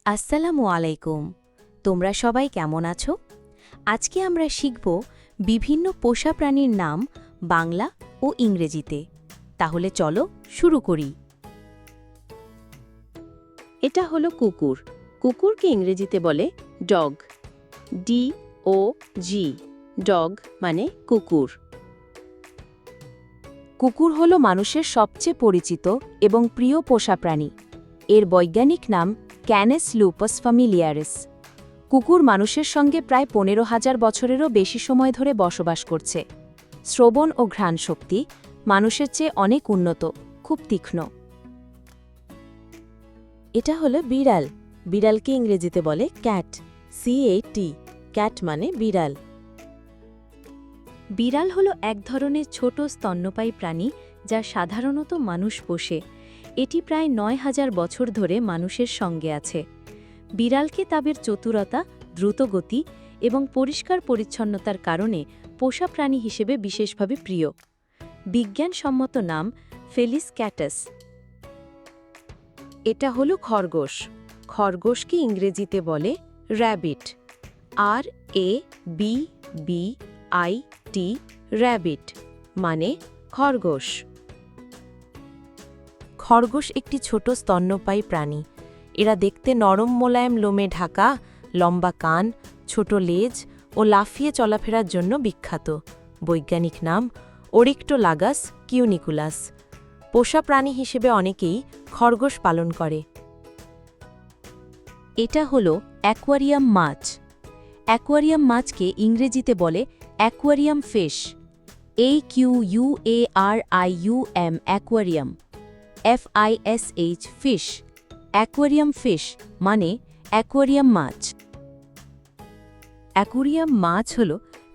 আসসালামু আলাইকুম। তোমরা সবাই কেমন আছো? আজকে আমরা শিখব বিভিন্ন পোষা প্রাণীর নাম বাংলা ও ইংরেজিতে। তাহলে চলো শুরু করি। এটা হলো কুকুর। কুকুরকে ইংরেজিতে বলে ডগ। DOG, ডগ মানে কুকুর। কুকুর হলো মানুষের সবচেয়ে পরিচিত এবং প্রিয় পোষা প্রাণী। এর বৈজ্ঞানিক নাম ক্যানেস লুপাস ফ্যামিলিয়ারিস। কুকুর মানুষের সঙ্গে প্রায় 15,000 বছরেরও বেশি সময় ধরে বসবাস করছে। শ্রবণ ও ঘ্রাণ শক্তি মানুষের চেয়ে অনেক উন্নত, খুব তীক্ষ্ণ। এটা হলো বিড়াল। বিড়ালকে ইংরেজিতে বলে ক্যাট। CAT, ক্যাট মানে বিড়াল। বিড়াল হলো এক ধরনের ছোট স্তন্যপায়ী প্রাণী যা সাধারণত মানুষ পোষে। এটি প্রায় 9,000 বছর ধরে মানুষের সঙ্গে আছে। বিড়ালকে তাদের চতুরতা, দ্রুতগতি এবং পরিষ্কার পরিচ্ছন্নতার কারণে পোষা প্রাণী হিসেবে বিশেষভাবে প্রিয়। বিজ্ঞানসম্মত নাম ফেলিস ক্যাটাস। এটা হলো খরগোশ। খরগোশকে ইংরেজিতে বলে র্যাবিট। RABBIT, র্যাবিট মানে খরগোশ। খরগোশ একটি ছোট স্তন্যপায়ী প্রাণী। এরা দেখতে নরম মোলায়েম লোমে ঢাকা, লম্বা কান, ছোট লেজ ও লাফিয়ে চলাফেরার জন্য বিখ্যাত। বৈজ্ঞানিক নাম ওরিক্টোলাগাস কিউনিকুলাস। পোষা প্রাণী হিসেবে অনেকেই খরগোশ পালন করে। এটা হলো অ্যাকোয়ারিয়াম মাছ। অ্যাকোয়ারিয়াম মাছকে ইংরেজিতে বলে aquarium fish. AQUARIUM aquarium. FISH fish. Aquarium fish মানে অ্যাকোয়ারিয়াম মাছ। অ্যাকোয়ারিয়াম মাছ হল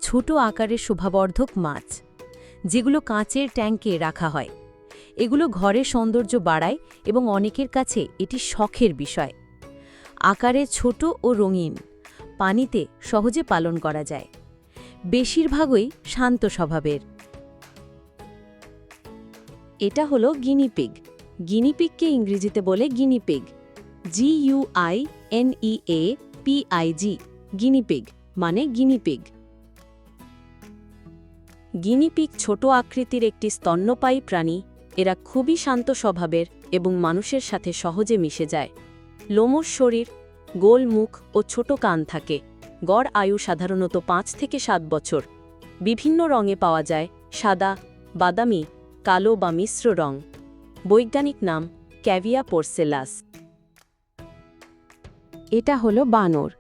ছোট আকারের শোভাবর্ধক মাছ, যেগুলো কাঁচের ট্যাঙ্কে রাখা হয়। এগুলো ঘরের সৌন্দর্য বাড়ায় এবং অনেকের কাছে এটি শখের বিষয়। আকারে ছোট ও রঙিন, পানিতে সহজে পালন করা যায়। বেশিরভাগই শান্ত স্বভাবের। এটা হলো গিনিপিগ। গিনিপিগকে ইংরেজিতে বলে গিনিপিগ। GUINEAPIG, গিনিপিগ মানে গিনিপিগ। গিনিপিগ ছোট আকৃতির একটি স্তন্যপায়ী প্রাণী। এরা খুবই শান্ত স্বভাবের এবং মানুষের সাথে সহজে মিশে যায়। লোমশ শরীর, গোল মুখ ও ছোট কান থাকে। গড় আয়ু সাধারণত 5 থেকে 7 বছর। বিভিন্ন রঙে পাওয়া যায়, সাদা, বাদামি, কালো বা মিশ্র রং। বৈজ্ঞানিক নাম ক্যাভিয়া পোর্সেলাস। এটা হলো বানর।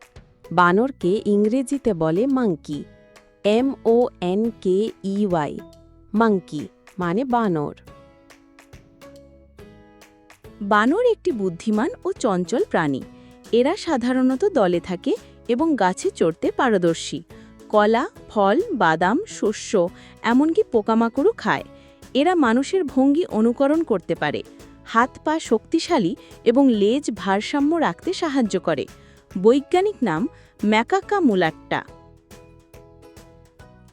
বানরকে ইংরেজিতে বলে মাঙ্কি। MONKEY, মাঙ্কি মানে বানর। বানর একটি বুদ্ধিমান ও চঞ্চল প্রাণী। এরা সাধারণত দলে থাকে এবং গাছে চড়তে পারদর্শী। কলা, ফল, বাদাম, শস্য এমনকি পোকামাকড়ও খায়। এরা মানুষের ভঙ্গি অনুকরণ করতে পারে। হাত পা শক্তিশালী এবং লেজ ভারসাম্য রাখতে সাহায্য করে। বৈজ্ঞানিক নাম ম্যাকাকা মুলাট্টা।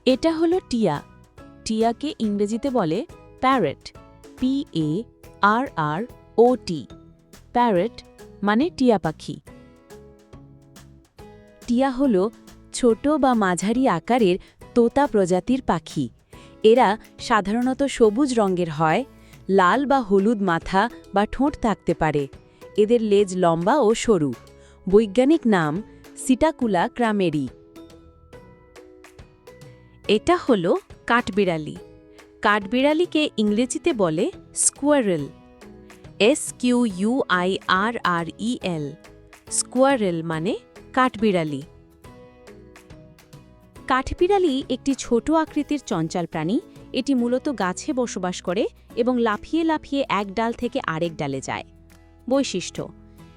এটা হলো টিয়া। টিয়াকে ইংরেজিতে বলে প্যারট। PARROT, প্যারট মানে টিয়া পাখি। টিয়া হল ছোট বা মাঝারি আকারের তোতা প্রজাতির পাখি। এরা সাধারণত সবুজ রঙের হয়, লাল বা হলুদ মাথা বা ঠোঁট থাকতে পারে। এদের লেজ লম্বা ও সরু। বৈজ্ঞানিক নাম সিটাকুলা ক্রামেরি। এটা হলো কাঠবিড়ালি। কাঠবিড়ালিকে ইংরেজিতে বলে স্কোয়ারেল। SQUIRREL, স্কোয়ারেল মানে কাঠবিড়ালি। কাঠবিড়ালি একটি ছোট আকৃতির চঞ্চল প্রাণী। এটি মূলত গাছে বসবাস করে এবং লাফিয়ে লাফিয়ে এক ডাল থেকে আরেক ডালে যায়। বৈশিষ্ট্য: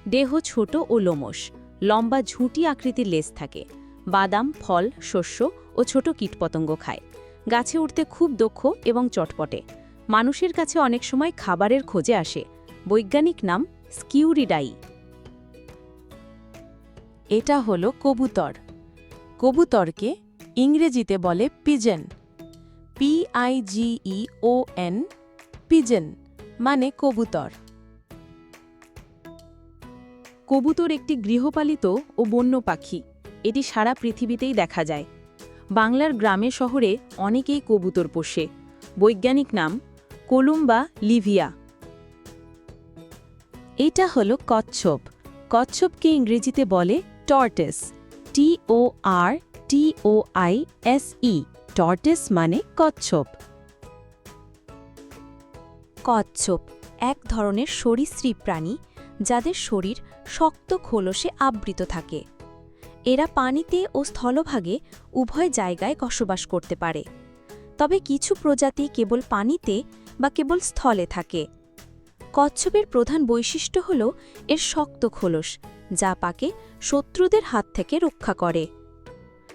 দেহ ছোট ও লোমশ, লম্বা ঝুঁটি আকৃতির লেজ থাকে। বাদাম, ফল, শস্য ও ছোট কীটপতঙ্গ খায়। গাছে উঠতে খুব দক্ষ এবং চটপটে। মানুষের কাছে অনেক সময় খাবারের খোঁজে আসে। বৈজ্ঞানিক নাম স্কিউরিডাই। এটা হলো কবুতর। কবুতরকে ইংরেজিতে বলে পিজন। PIGEON, পিজন মানে কবুতর। কবুতর একটি গৃহপালিত ও বন্য পাখি। এটি সারা পৃথিবীতেই দেখা যায়। বাংলার গ্রামে শহরে অনেকেই কবুতর পোষে। বৈজ্ঞানিক নাম কোলুম্বা লিভিয়া। এটা হলো কচ্ছপ। কচ্ছপকে ইংরেজিতে বলে টর্টেস। TORTOISE। টর্টেস মানে কচ্ছপ। কচ্ছপ এক ধরনের সরীসৃপ প্রাণী যাদের শরীর শক্ত খোলসে আবৃত থাকে। এরা পানিতে ও স্থলভাগে উভয় জায়গায় বসবাস করতে পারে, তবে কিছু প্রজাতি কেবল পানিতে বা কেবল স্থলে থাকে। কচ্ছপের প্রধান বৈশিষ্ট্য হল এর শক্ত খোলস, যা পাকে শত্রুদের হাত থেকে রক্ষা করে।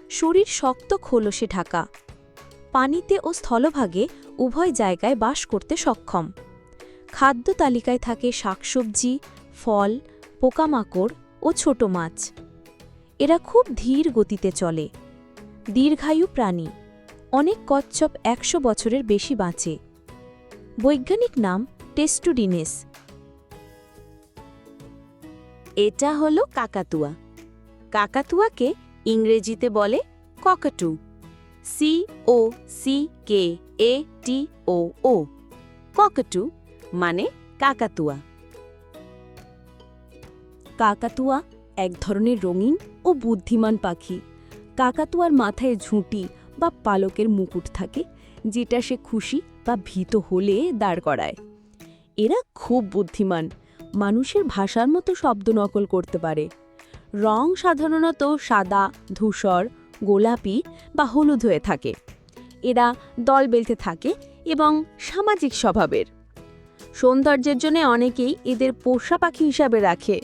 শরীর শক্ত খোলসে ঢাকা, পানিতে ও স্থলভাগে উভয় জায়গায় বাস করতে সক্ষম। খাদ্য তালিকায় থাকে শাকসবজি, ফল, পোকামাকড় ও ছোট মাছ। এরা খুব ধীর গতিতে চলে। দীর্ঘায়ু প্রাণী, অনেক কচ্ছপ 100 বছরের বেশি বাঁচে। বৈজ্ঞানিক নাম টেস্টুডিনেস। এটা হলো কাকাতুয়া। কাকাতুয়াকে ইংরেজিতে বলে ককাটু। COCKATOO। ককাটু মানে কাকাতুয়া। কাকাতুয়া এক ধরনের রঙিন ও বুদ্ধিমান পাখি। কাকাতুয়ার মাথায় ঝুঁটি বা পালকের মুকুট থাকে, যেটা সে খুশি বা ভীত হলে দাঁড় করায়। এরা খুব বুদ্ধিমান, মানুষের ভাষার মতো শব্দ নকল করতে পারে। রং সাধারণত সাদা, ধূসর, গোলাপি বা হলুদ হয়ে থাকে। এরা দল বেঁধে থাকে এবং সামাজিক স্বভাবের। সৌন্দর্যের জন্য অনেকেই এদের পোষা পাখি হিসাবে রাখে।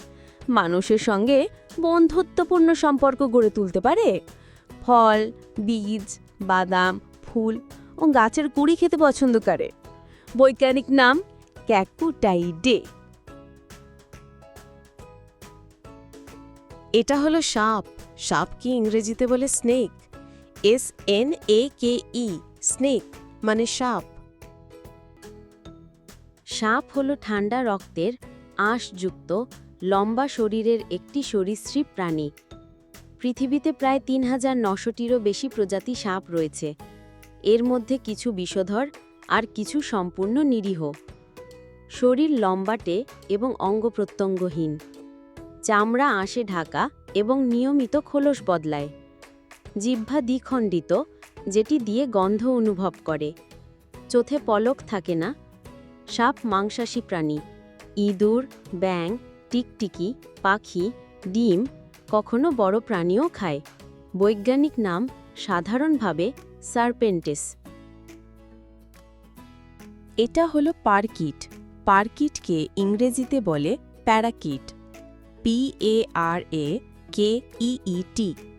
মানুষের সঙ্গে বন্ধুত্বপূর্ণ সম্পর্ক গড়ে তুলতে পারে। ফল, বীজ, বাদাম, ফুল ও গাছের কুড়ি খেতে পছন্দ করে। বৈজ্ঞানিক নাম ক্যাকুটাইডে। এটা হলো সাপ। সাপকে ইংরেজিতে বলে স্নেক। SNAKE। স্নেক মানে সাপ। সাপ হলো ঠান্ডা রক্তের আঁশযুক্ত লম্বা শরীরের একটি সরীসৃপ প্রাণী। পৃথিবীতে প্রায় ৩৯০০টিরও বেশি প্রজাতি সাপ রয়েছে। এর মধ্যে কিছু বিষধর আর কিছু সম্পূর্ণ নিরীহ। শরীর লম্বাটে এবং অঙ্গপ্রত্যঙ্গহীন। চামড়া আঁশে ঢাকা এবং নিয়মিত খোলস বদলায়। জিহ্বা দ্বিখণ্ডিত, যেটি দিয়ে গন্ধ অনুভব করে। চোখে পলক থাকে না। সাপ মাংসাশী প্রাণী। ইঁদুর, ব্যাঙ, টিকটিকি, পাখি, ডিম, কখনো বড় প্রাণীও খায়। বৈজ্ঞানিক নাম সাধারণভাবে সারপেন্টেস। এটা হলো পারকিট। পারকিটকে ইংরেজিতে বলে প্যারাকিট। PARAKEET।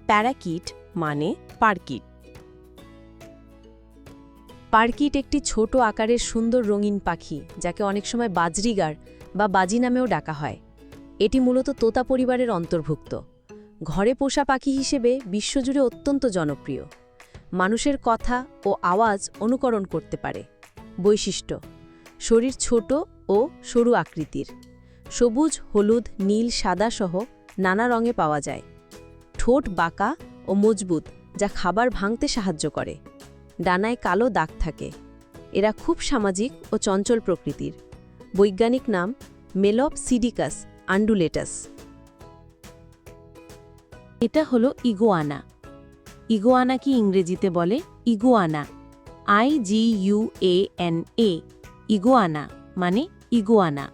প্যারাকিট মানে পারকিট। পারকিট একটি ছোট আকারের সুন্দর রঙিন পাখি, যাকে অনেক সময় বাজরিগার বা বাজি নামেও ডাকা হয়। এটি মূলত তোতা পরিবারের অন্তর্ভুক্ত। ঘরে পোষা পাখি হিসেবে বিশ্বজুড়ে অত্যন্ত জনপ্রিয়। মানুষের কথা ও আওয়াজ অনুকরণ করতে পারে। বৈশিষ্ট্য: শরীর ছোট ও সরু আকৃতির। সবুজ, হলুদ, নীল, সাদা সহ নানা রঙে পাওয়া যায়। ঠোঁট বাঁকা ও মজবুত, যা খাবার ভাঙতে সাহায্য করে। ডানায় কালো দাগ থাকে। এরা খুব সামাজিক ও চঞ্চল প্রকৃতির। বৈজ্ঞানিক নাম মেলপসিডিকাস আন্ডুলেটাস। এটা হলো ইগুয়ানা। ইগুয়ানা কি ইংরেজিতে বলে ইগুয়ানা। IGUANA। ইগুয়ানা মানে ইগুয়ানা।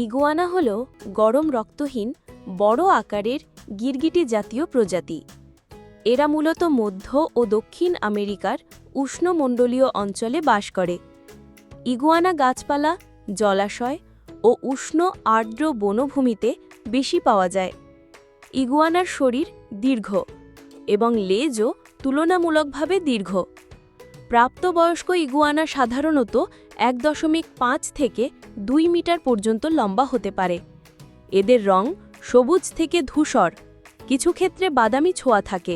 ইগুয়ানা হল গরম রক্তহীন বড় আকারের গিরগিটি জাতীয় প্রজাতি। এরা মূলত মধ্য ও দক্ষিণ আমেরিকার উষ্ণমণ্ডলীয় অঞ্চলে বাস করে। ইগুয়ানা গাছপালা, জলাশয় ও উষ্ণ আর্দ্র বনভূমিতে বেশি পাওয়া যায়। ইগুয়ানার শরীর দীর্ঘ এবং লেজও তুলনামূলকভাবে দীর্ঘ। প্রাপ্তবয়স্ক ইগুয়ানা সাধারণত 1.5 থেকে 2 মিটার পর্যন্ত লম্বা হতে পারে। এদের রং সবুজ থেকে ধূসর, কিছু ক্ষেত্রে বাদামি ছোঁয়া থাকে।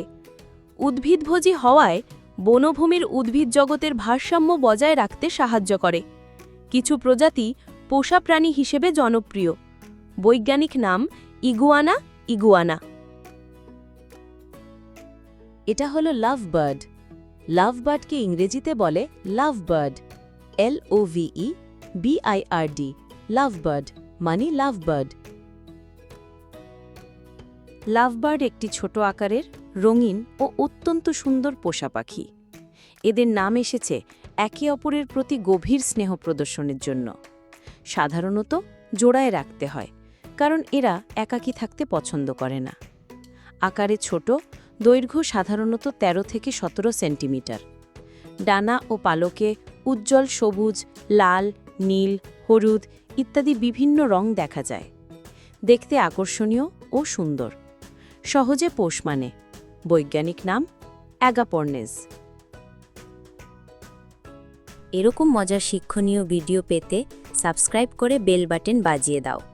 উদ্ভিদভোজী হওয়ায় বনভূমির উদ্ভিদ জগতের ভারসাম্য বজায় রাখতে সাহায্য করে। কিছু প্রজাতি পোষা প্রাণী হিসেবে জনপ্রিয়। বৈজ্ঞানিক নাম ইগুয়ানা ইগুয়ানা। এটা হলো লাভ বার্ড। লাভ বার্ডকে ইংরেজিতে বলে love bird, LOVEBIRD, love bird মানে লাভ বার্ড। লাভবার্ড একটি ছোট আকারের, রঙিন ও অত্যন্ত সুন্দর পোষা পাখি। এদের নাম এসেছে একে অপরের প্রতি গভীর স্নেহ প্রদর্শনের জন্য। সাধারণত জোড়ায় রাখতে হয়, কারণ এরা একাকী থাকতে পছন্দ করে না। আকারে ছোট, দৈর্ঘ্য সাধারণত 13 থেকে 17 সেন্টিমিটার। ডানা ও পালকে উজ্জ্বল সবুজ, লাল, নীল, হলুদ ইত্যাদি বিভিন্ন রং দেখা যায়। দেখতে আকর্ষণীয় ও সুন্দর। সহজে পোষ মানে। বৈজ্ঞানিক নাম অ্যাগাপর্নেস। এরকম মজার শিক্ষণীয় ভিডিও পেতে সাবস্ক্রাইব করে বেল বাটন বাজিয়ে দাও।